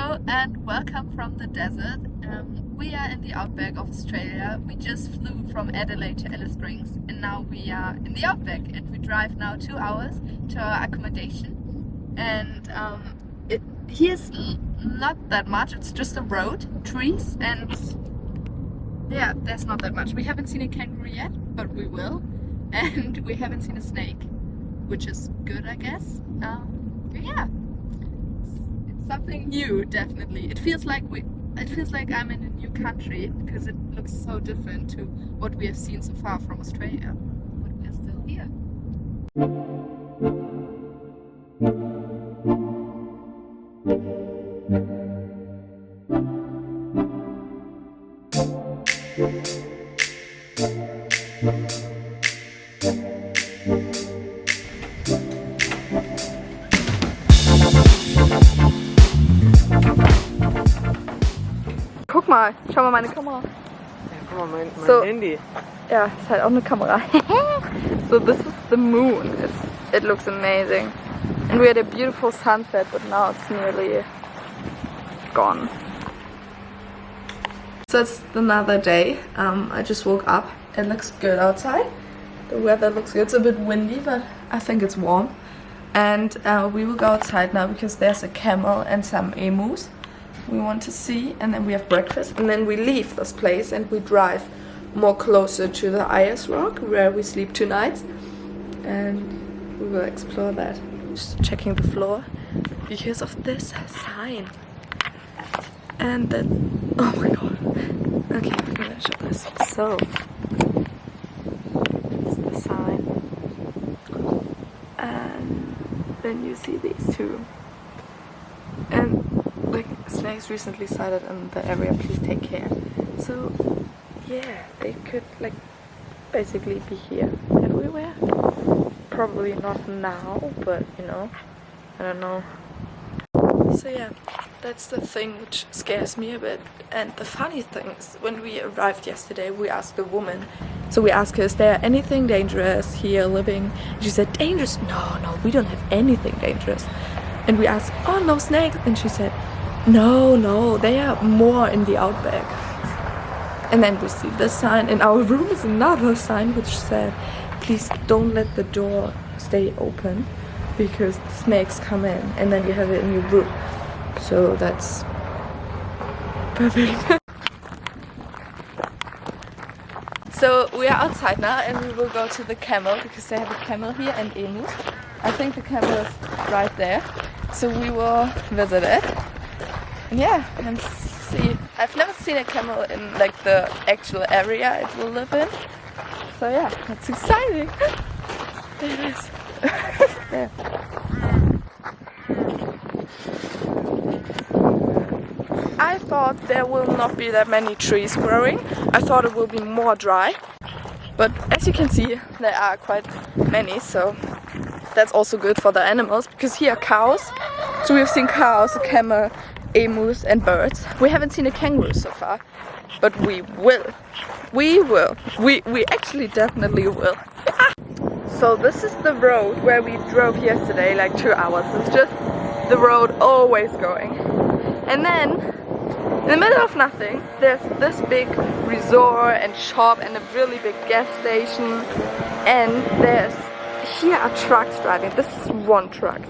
Hello and welcome from the desert. We are in the Outback of Australia. We just flew from Adelaide to Alice Springs and now we are in the Outback and we drive now 2 hours to our accommodation. And here's not that much, it's just a road, trees, and yeah, there's not that much. We haven't seen a kangaroo yet, but we will. And we haven't seen a snake, which is good, I guess. Yeah. Something new, definitely. It feels like I'm in a new country because it looks so different to what we have seen so far from Australia. But we're still here. Guck mal, schau mal meine Kamera. Ja, guck mal, mein Handy. Ja, ist halt auch eine Kamera. So this is the moon. It looks amazing. And we had a beautiful sunset, but now it's nearly gone. So it's another day. I just woke up. It looks good outside. The weather looks good. It's a bit windy, but I think it's warm. And we will go outside now because there's a camel and some emus we want to see, and then we have breakfast, and then we leave this place and we drive more closer to the ice rock where we sleep 2 nights, and we will explore that. Just checking the floor because of this sign. And then, oh my god. Okay, I'm gonna show this. So it's the sign, and then you see these two, and like snakes recently sighted in the area, please take care. So yeah, they could like basically be here everywhere. Probably not now, but you know, I don't know. So yeah, that's the thing which scares me a bit. And the funny thing is, when we arrived yesterday, we asked the woman, so we asked her, is there anything dangerous here living? And she said, dangerous? No, we don't have anything dangerous. And we asked, oh, no snakes? And she said, no, they are more in the outback. And then we see this sign. In our room is another sign which said, please don't let the door stay open because snakes come in, and then you have it in your room. So that's perfect. So we are outside now and we will go to the camel because they have a camel here and emus. I think the camel is right there. So we will visit it. Yeah, and see. I've never seen a camel in like the actual area it will live in. So yeah, that's exciting. There it is. There. I thought there will not be that many trees growing. I thought it will be more dry. But as you can see, there are quite many, so that's also good for the animals because here are cows. So we've seen cows, a camel, emus and birds. We haven't seen a kangaroo so far, but we will. We will. We actually definitely will. So this is the road where we drove yesterday, like 2 hours. It's just the road always going. And then in the middle of nothing, there's this big resort and shop and a really big gas station. And here are trucks driving. This is one truck.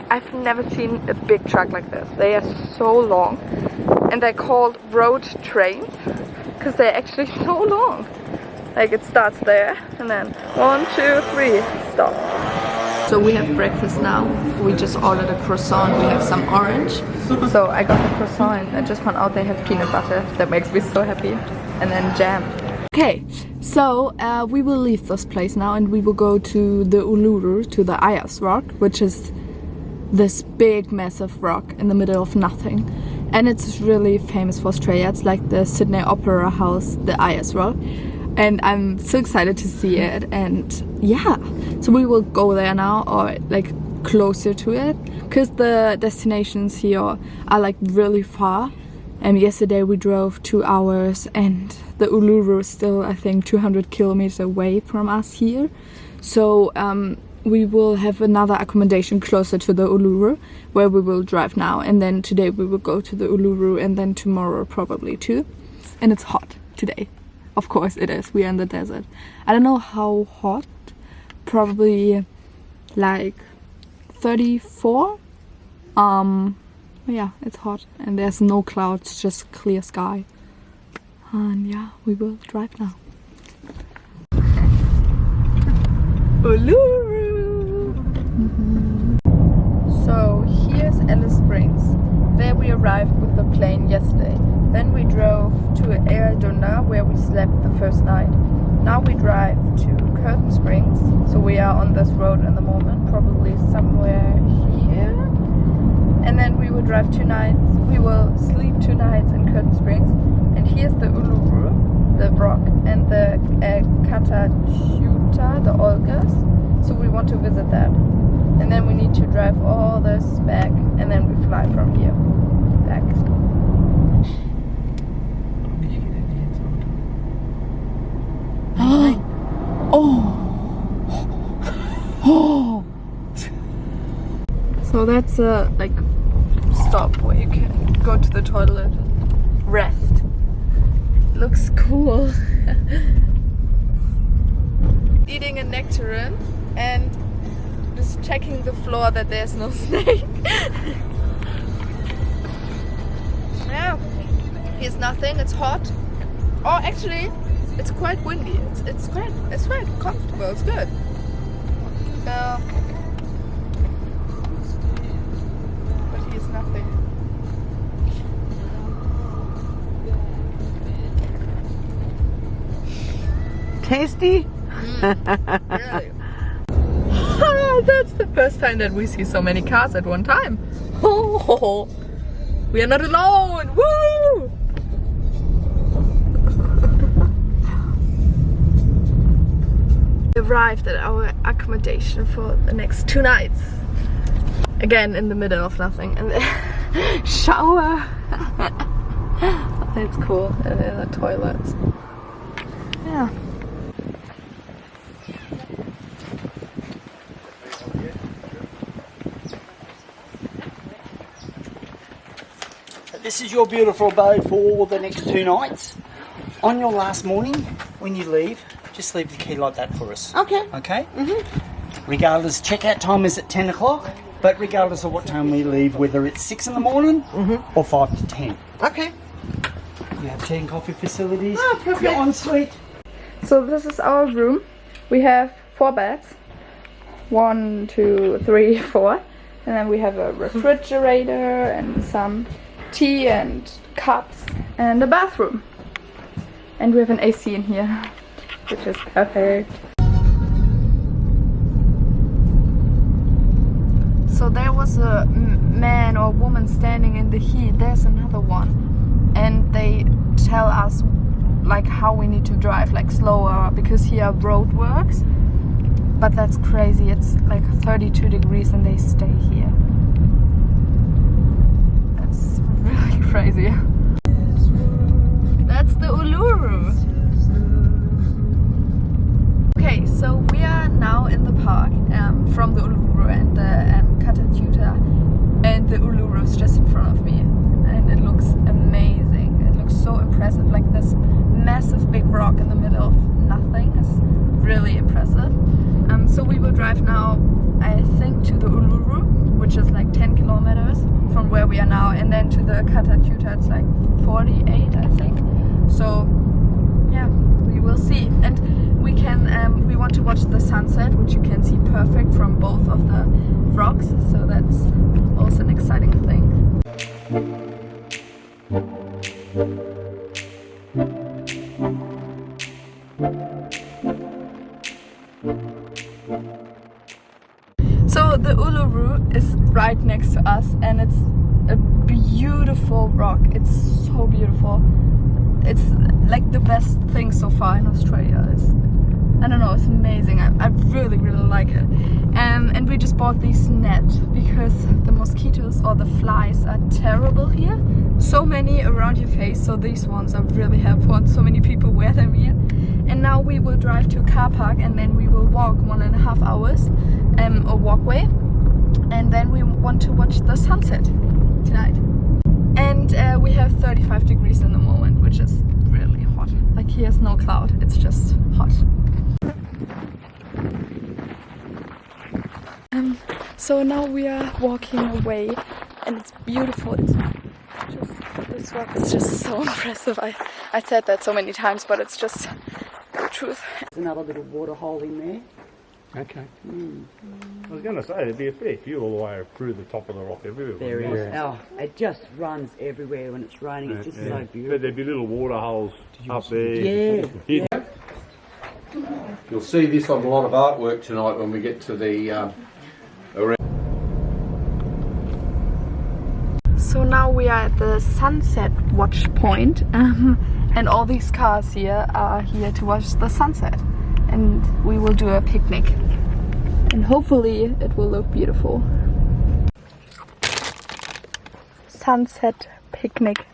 I've never seen a big truck like this. They are so long, and they're called road trains because they're actually so long. Like it starts there and then 1, 2, 3, stop. So we have breakfast now. We just ordered a croissant. We have some orange. So I got the croissant and I just found out they have peanut butter. That makes me so happy. And then jam. Okay, so we will leave this place now and we will go to the Uluru, to the ice rock, which is this big massive rock in the middle of nothing, and it's really famous for Australia. It's like the Sydney Opera House, the ice rock, and I'm so excited to see it. And yeah, so we will go there now, or like closer to it, because the destinations here are like really far. And yesterday we drove 2 hours and the Uluru is still, I think, 200 kilometers away from us here. So we will have another accommodation closer to the Uluru, where we will drive now, and then today we will go to the Uluru, and then tomorrow probably too. And it's hot today. Of course it is. We are in the desert. I don't know how hot. Probably like 34. Yeah, it's hot and there's no clouds, just clear sky. And yeah, we will drive now. Uluru! So here's Alice Springs. There we arrived with the plane yesterday. Then we drove to Tjuṭa, where we slept the first night. Now we drive to Curtain Springs. So we are on this road in the moment, probably somewhere here. And then we will drive 2 nights. We will sleep 2 nights in Curtain Springs. And here's the Uluru, the rock, and the Kata Tjutas, the Olgas. So we want to visit that. And then we need to drive all this back, and then we fly from here back. Oh! So that's a like stop where you can go to the toilet and rest. Looks cool. Eating a nectarine and just checking the floor that there's no snake. Yeah, here's nothing. It's hot. Oh, actually, it's quite windy. It's quite comfortable. It's good. But here's nothing. Tasty? Really? That's the first time that we see so many cars at one time. Oh, we are not alone. Woo! We arrived at our accommodation for the next 2 nights. Again, in the middle of nothing. And the shower. It's cool. And then the toilets. Yeah. This is your beautiful abode for the next 2 nights. On your last morning, when you leave, just leave the key like that for us. Okay. Okay? Regardless, checkout time is at 10 o'clock, but regardless of what time we leave, whether it's 6 in the morning or 5 to 10. Okay. You have tea and coffee facilities. Oh, perfect. Your ensuite. So this is our room. We have 4 beds. 1, 2, 3, 4. And then we have a refrigerator and some tea and cups and a bathroom. And we have an AC in here, which is perfect. So there was a man or woman standing in the heat. There's another one. And they tell us like how we need to drive, like slower, because here road works. But that's crazy. It's like 32 degrees and they stay here. That's really crazy. That's the Uluru. Okay, so we are now in the park from the Uluru and the Kata Tjutas, and the Uluru is just in front of me, and it looks amazing. It looks so impressive, like this massive big rock in the middle of nothing is really impressive. So we will drive now, I think, to the Uluru, which is like 10 kilometers from where we are now, and then to the Kata Tjutas, it's like 48, I think. So yeah, we will see. And we can we want to watch the sunset, which you can see perfect from both of the rocks, so that's also an exciting thing. So the Uluru is right next to us, and it's a beautiful rock. It's so beautiful. It's like the best thing so far in Australia. I don't know, it's amazing. I really, really like it. And we just bought these nets because the mosquitoes or the flies are terrible here. So many around your face, so these ones are really helpful, and so many people wear them here. And now we will drive to a car park, and then we will walk 1.5 hours a walkway, and then we want to watch the sunset tonight. And we have 35 degrees in the moment, which is really hot. Like here's no cloud, it's just hot. So now we are walking away, and it's beautiful. It's just, this rock is just so impressive. I said that so many times, but it's just the truth. There's another little water hole in there. Okay. I was going to say, there'd be a fair few all the way through the top of the rock everywhere. There wouldn't is. there? Oh, it just runs everywhere when it's raining. It's just so beautiful. But there'd be little water holes up there. Yeah. You'll see this on a lot of artwork tonight when we get to the So now we are at the sunset watch point, and all these cars here are here to watch the sunset, and we will do a picnic, and hopefully it will look beautiful. Sunset picnic.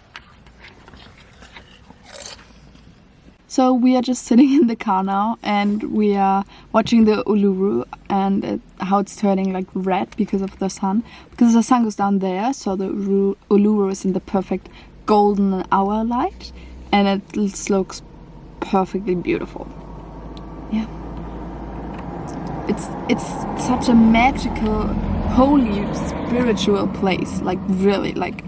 So we are just sitting in the car now, and we are watching the Uluru and how it's turning like red because of the sun. Because the sun goes down there, so the Uluru is in the perfect golden hour light, and it looks perfectly beautiful. Yeah, it's such a magical, holy, spiritual place. Like really, like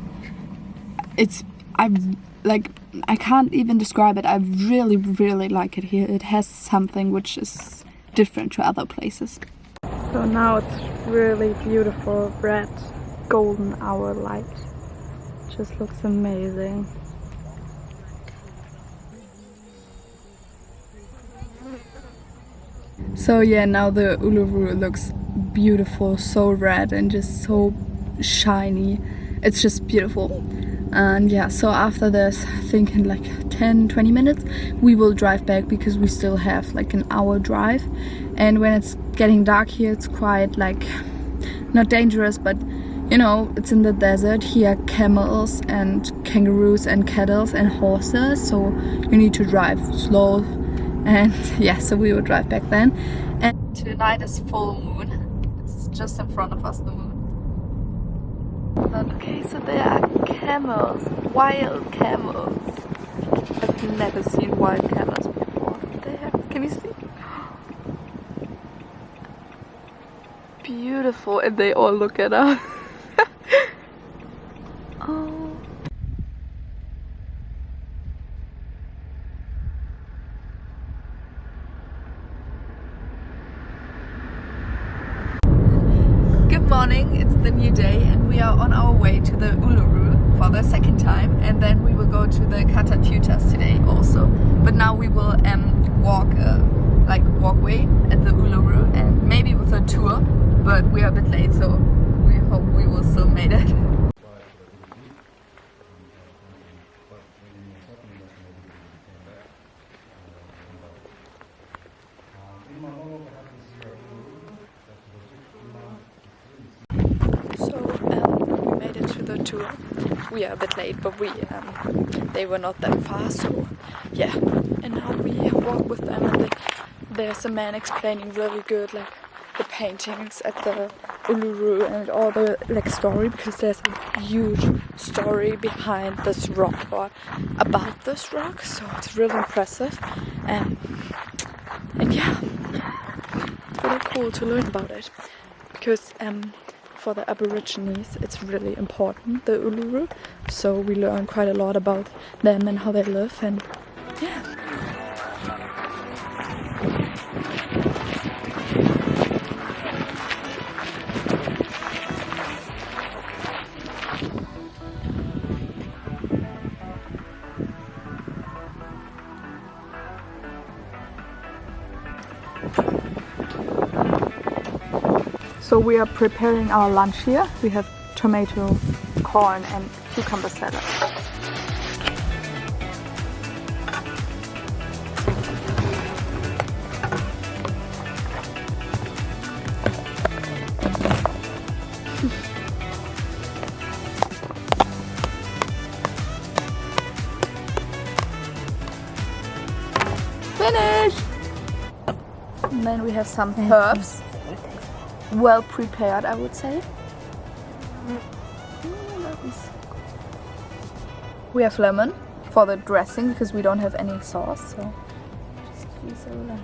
I can't even describe it. I really, really like it here. It has something which is different to other places. So now it's really beautiful, red, golden hour light. Just looks amazing. So yeah, now the Uluru looks beautiful, so red and just so shiny. It's just beautiful. And yeah, so after this, I think in like 10-20 minutes we will drive back, because we still have like an hour drive. And when it's getting dark here, it's quite like not dangerous, but you know, it's in the desert. Here are camels and kangaroos and cattle and horses, so you need to drive slow. And yeah, so we will drive back then. And tonight is full moon. It's just in front of us, the moon. Okay, so there are camels, wild camels. I've never seen wild camels before. There, can you see? Beautiful, and they all look at us. Oh. Good morning, it's the new day, and we are on our way to the Uluru for the second time, and then we will go to the Kata Tjutas today also. But now we will walk like walkway at the Uluru, and maybe with a tour, but we are a bit late, so we hope we will still make it. We made it to the tour. We are a bit late, but they were not that far, so yeah. And now we walk with them, and there's a man explaining really good like the paintings at the Uluru and all the like story, because there's a huge story behind this rock or about this rock, so it's really impressive. And yeah, it's really cool to learn about it, because for the Aborigines it's really important, the Uluru, so we learn quite a lot about them and how they live, and yeah. So we are preparing our lunch here. We have tomato, corn and cucumber salad. Finish! And then we have some herbs. well prepared, I would say. We have lemon for the dressing because we don't have any sauce, so just use a lemon.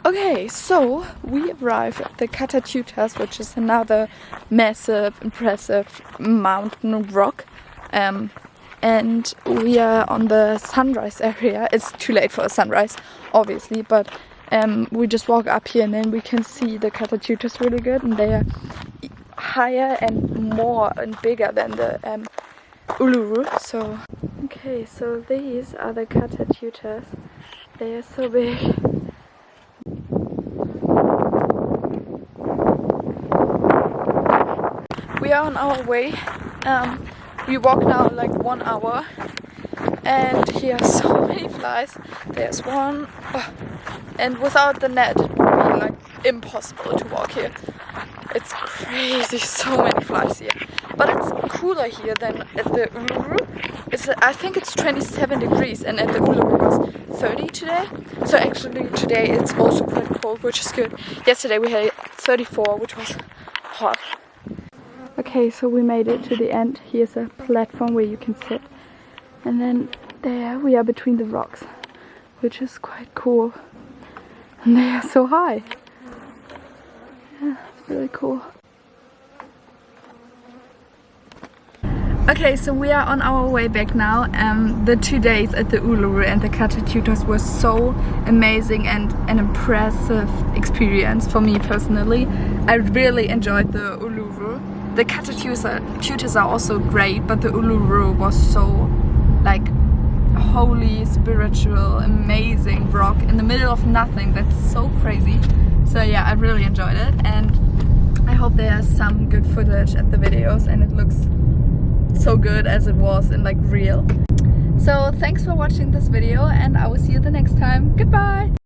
Okay, so we arrived at the Kata Tjutas, which is another massive, impressive mountain rock. And we are on the sunrise area. It's too late for a sunrise, obviously, but we just walk up here and then we can see the Kata Tjutas really good, and they are higher and more and bigger than the Uluru. So, okay, so these are the Kata Tjutas. They are so big. We are on our way. We walk now like 1 hour, and here are so many flies. There's one, and without the net it would be like impossible to walk here. It's crazy, so many flies here. But it's cooler here than at the Uluru. I think it's 27 degrees, and at the Uluru was 30 today. So actually today it's also quite cold, which is good. Yesterday we had 34, which was hot. Okay, so we made it to the end. Here's a platform where you can sit. And then there we are between the rocks, which is quite cool. And they are so high. Yeah, it's really cool. Okay, so we are on our way back now. The 2 days at the Uluru and the Kata Tjutas was so amazing and an impressive experience for me personally. I really enjoyed the Uluru. The Kata Tjutas are also great, but the Uluru was so like holy, spiritual, amazing rock in the middle of nothing. That's so crazy. So yeah, I really enjoyed it, and I hope there's some good footage at the videos and it looks so good as it was in like real. So thanks for watching this video, and I will see you the next time. Goodbye!